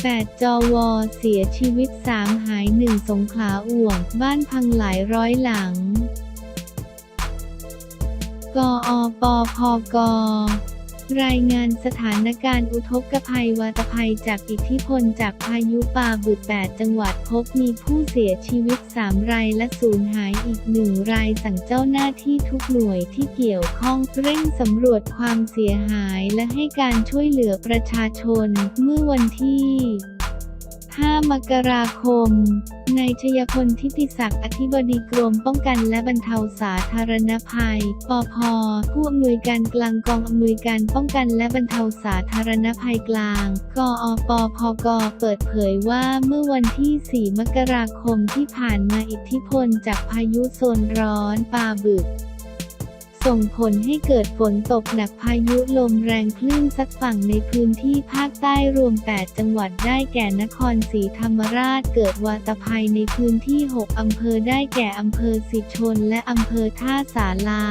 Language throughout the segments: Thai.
8 จว.เสียชีวิต 3 หาย 1 สงขลาอ่วมบ้านพังหลายร้อยหลัง กอปพก.รายงานสถานการณ์อุทกภัยวาตภัยจากอิทธิพลจากพายุปาบึก 8 จังหวัดพบมีผู้เสียชีวิต 3 รายและสูญหายอีก 1 รายสั่งเจ้าหน้าที่ทุกหน่วยที่เกี่ยวข้องเร่งสำรวจความเสียหายและให้การช่วยเหลือประชาชนเมื่อวันที่5 มกราคม นายชัยพล ทิติศักดิ์ อธิบดีกรมป้องกันและบรรเทาสาธารณภัย ปภ.ผู้อำนวยการกลางกองอำนวยการป้องกันและบรรเทาสาธารณภัยกลาง กอปพก.เปิดเผยว่าเมื่อวันที่ 4 มกราคมที่ผ่านมาอิทธิพลจากพายุโซนร้อนปาบึกส่งผลให้เกิดฝนตกหนักพายุลมแรงคลื่นซัดฝั่งในพื้นที่ภาคใต้รวม 8 จังหวัดได้แก่นครศรีธรรมราชเกิดวาตภัยในพื้นที่ 6 อำเภอได้แก่อำเภอสิชนและอำเภอท่าสารา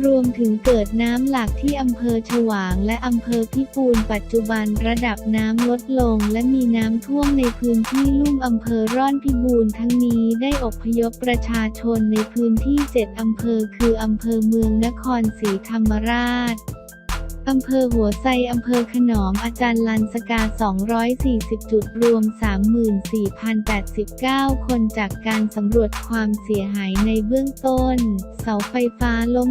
รวมถึงเกิดน้ำหลากที่อำเภอฉวางและอำเภอพิปูนปัจจุบันระดับน้ำลดลงและมีน้ำท่วมในพื้นที่ลุ่มอำเภอร่อนพิบูลทั้งนี้ได้อพยพประชาชนในพื้นที่ 7 อำเภอคืออำเภอเมืองนครศรีธรรมราชอำเภอหัวไซอำเภอขนอมอาจารย์ลันสกา240 จุดรวม 34,089 คนจากการสำรวจความเสียหายในเบื้องต้นเสาไฟฟ้าล้ม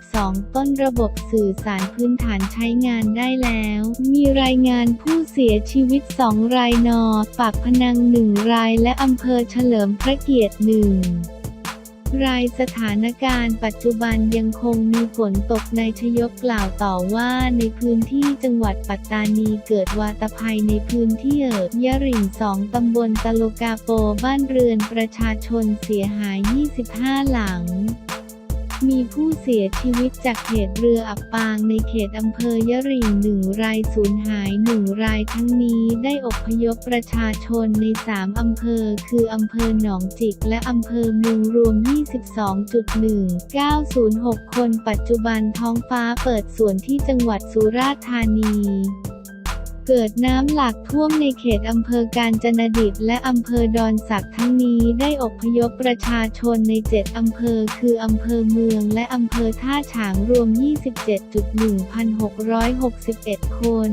32 ต้นระบบสื่อสารพื้นฐานใช้งานได้แล้วมีรายงานผู้เสียชีวิต2 รายปากพนัง1 รายและอำเภอเฉลิมพระเกียรติ1 รายสถานการณ์ปัจจุบันยังคงมีฝนตกนายชยพกล่าวต่อว่าในพื้นที่จังหวัดปัตตานีเกิดวาตภัยในพื้นที่ยะหริ่ง2 ตำบลตะโลกาโปบ้านเรือนประชาชนเสียหาย 25 หลังมีผู้เสียชีวิตจากเหตุเรืออับปางในเขตอำเภอยะหริ่ง1 รายสูญหาย1 รายทั้งนี้ได้อพยพประชาชนใน 3 อำเภอคืออำเภอหนองจิกและอำเภอเมืองรวม 22.1906 คนปัจจุบันท้องฟ้าเปิดสวนที่จังหวัดสุราษฎร์ธานีเกิดน้ำหลากท่วมในเขตอำเภอกาญจนดิตและอำเภอดอนสักทั้งนี้ได้อพยพประชาชนใน 7 อำเภอคืออำเภอเมืองและอำเภอท่าฉางรวม 27.1661 คน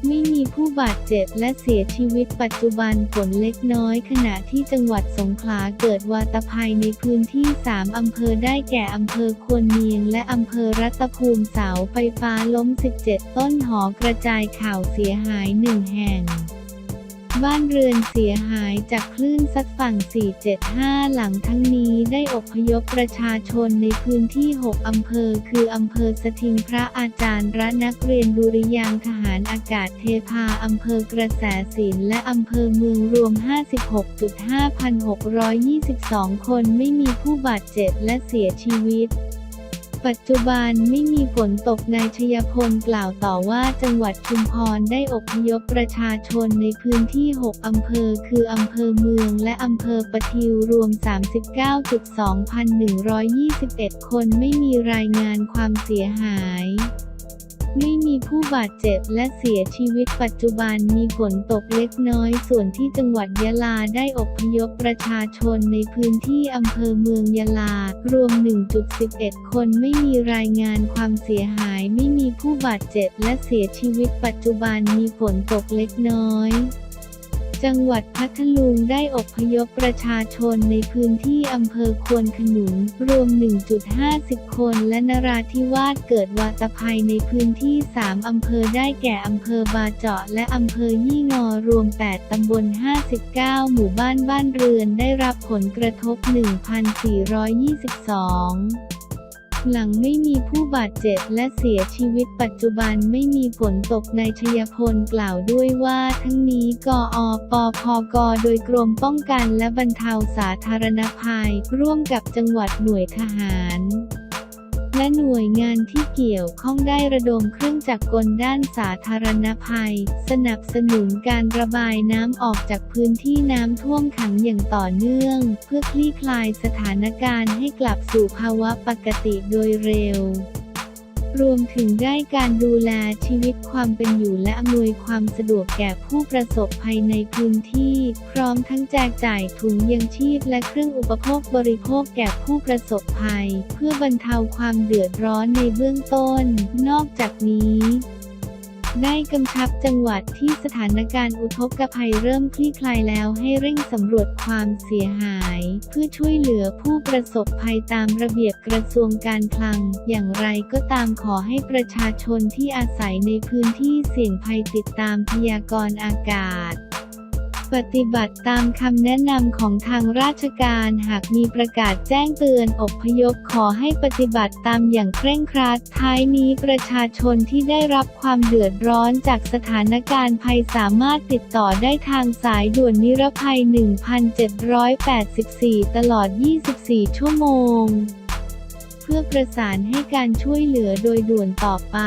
ไม่มีผู้บาดเจ็บและเสียชีวิตปัจจุบันฝนเล็กน้อยขณะที่จังหวัดสงขลาเกิดวาตภัยในพื้นที่ 3 อำเภอได้แก่อำเภอควรเนียงและอำเภอรัตภูมิเสาไฟฟ้าล้ม 17 ต้นหอกระจายข่าวเสียหาย 1 แห่งบ้านเรือนเสียหายจากคลื่นซัดฝั่ง 475 หลังทั้งนี้ได้อพยพประชาชนในพื้นที่ 6 อำเภอคืออำเภอสถิงพระอาจารย์ระนักเรียนดุริยางค์ทหารอากาศเทพาอำเภอกระแสสินและอำเภอเมืองรวม 56,622 คนไม่มีผู้บาดเจ็บและเสียชีวิตปัจจุบันไม่มีฝนตกนายชัยพลกล่าวต่อว่าจังหวัดชุมพรได้อพยพประชาชนในพื้นที่ 6 อำเภอคืออำเภอเมืองและอำเภอปะทิวรวม 39.2121 คนไม่มีรายงานความเสียหายไม่มีผู้บาดเจ็บและเสียชีวิตปัจจุบันมีฝนตกเล็กน้อยส่วนที่จังหวัดยะลาได้อพยพประชาชนในพื้นที่อำเภอเมืองยะลารวม 1.11 คนไม่มีรายงานความเสียหายไม่มีผู้บาดเจ็บและเสียชีวิตปัจจุบันมีฝนตกเล็กน้อยจังหวัดพัทลุงได้อพยพประชาชนในพื้นที่อำเภอควนขนุนรวม 1.50 คนและนราธิวาสเกิดวาตภัยในพื้นที่ 3 อำเภอได้แก่อำเภอบาเจาะและอำเภอยี่งอรวม 8 ตำบล 59 หมู่บ้านบ้านเรือนได้รับผลกระทบ 1,422หลังไม่มีผู้บาดเจ็บและเสียชีวิตปัจจุบันไม่มีฝนตกนายชัยพลกล่าวด้วยว่าทั้งนี้กอปพกโดยกรมป้องกันและบรรเทาสาธารณภัยร่วมกับจังหวัดหน่วยทหารและหน่วยงานที่เกี่ยวข้องได้ระดมเครื่องจักรกลด้านสาธารณภัยสนับสนุนการระบายน้ำออกจากพื้นที่น้ำท่วมขังอย่างต่อเนื่องเพื่อคลี่คลายสถานการณ์ให้กลับสู่ภาวะปกติโดยเร็ว รวมถึงได้การดูแลชีวิตความเป็นอยู่และอำนวยความสะดวกแก่ผู้ประสบภัยในพื้นที่พร้อมทั้งแจกจ่ายถุงยังชีพและเครื่องอุปโภคบริโภคแก่ผู้ประสบภัยเพื่อบรรเทาความเดือดร้อนในเบื้องต้นนอกจากนี้ได้กำชับจังหวัดที่สถานการณ์อุทกภัยเริ่มคลี่คลายแล้วให้เร่งสำรวจความเสียหายเพื่อช่วยเหลือผู้ประสบภัยตามระเบียบกระทรวงการคลังอย่างไรก็ตามขอให้ประชาชนที่อาศัยในพื้นที่เสี่ยงภัยติดตามพยากรณ์อากาศปฏิบัติตามคำแนะนำของทางราชการหากมีประกาศแจ้งเตือนอพยพขอให้ปฏิบัติตามอย่างเคร่งครัดท้ายนี้ประชาชนที่ได้รับความเดือดร้อนจากสถานการณ์ภัยสามารถติดต่อได้ทางสายด่วนนิรภัย 1784 ตลอด 24 ชั่วโมงเพื่อประสานให้การช่วยเหลือโดยด่วนต่อไป